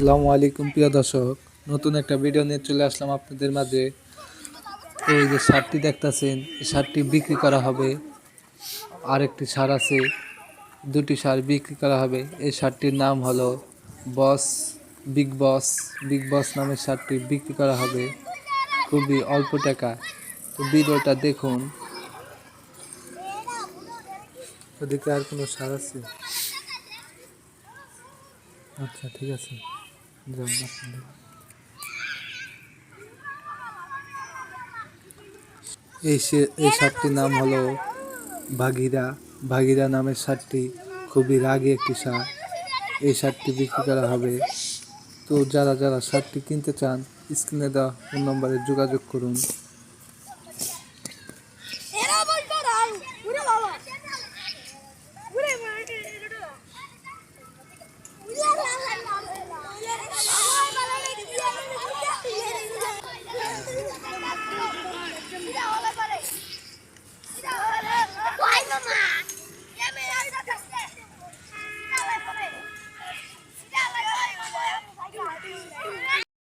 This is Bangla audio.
আসসালামু আলাইকুম প্রিয় দর্শক, নতুন একটা ভিডিও নিয়ে চলে আসলাম আপনাদের মাঝে। তো এই যে শার্টটি দেখতেছেন, এই শার্টটি বিক্রি করা হবে। আরেকটি শার্ট আছে, দুটি শার্ট বিক্রি করা হবে। এই শার্টটির নাম হলো বস বিগ বস নামের শার্টটি বিক্রি করা হবে খুবই অল্প টাকা। তো ভিডিওটা দেখুন। ওদিকে আর কোনো শার্ট আছে? আচ্ছা, ঠিক আছে, যান আপনাদের। এই শার্টটির নাম হলো ভাগিরা নামের শার্টটি খুবই রাগী একটি শার্ট। এই শার্টটি বিক্রি করা হবে। তো যারা যারা শার্টটি কিনতে চান, স্ক্রিনে দেওয়া ফোন নম্বরে যোগাযোগ করুন।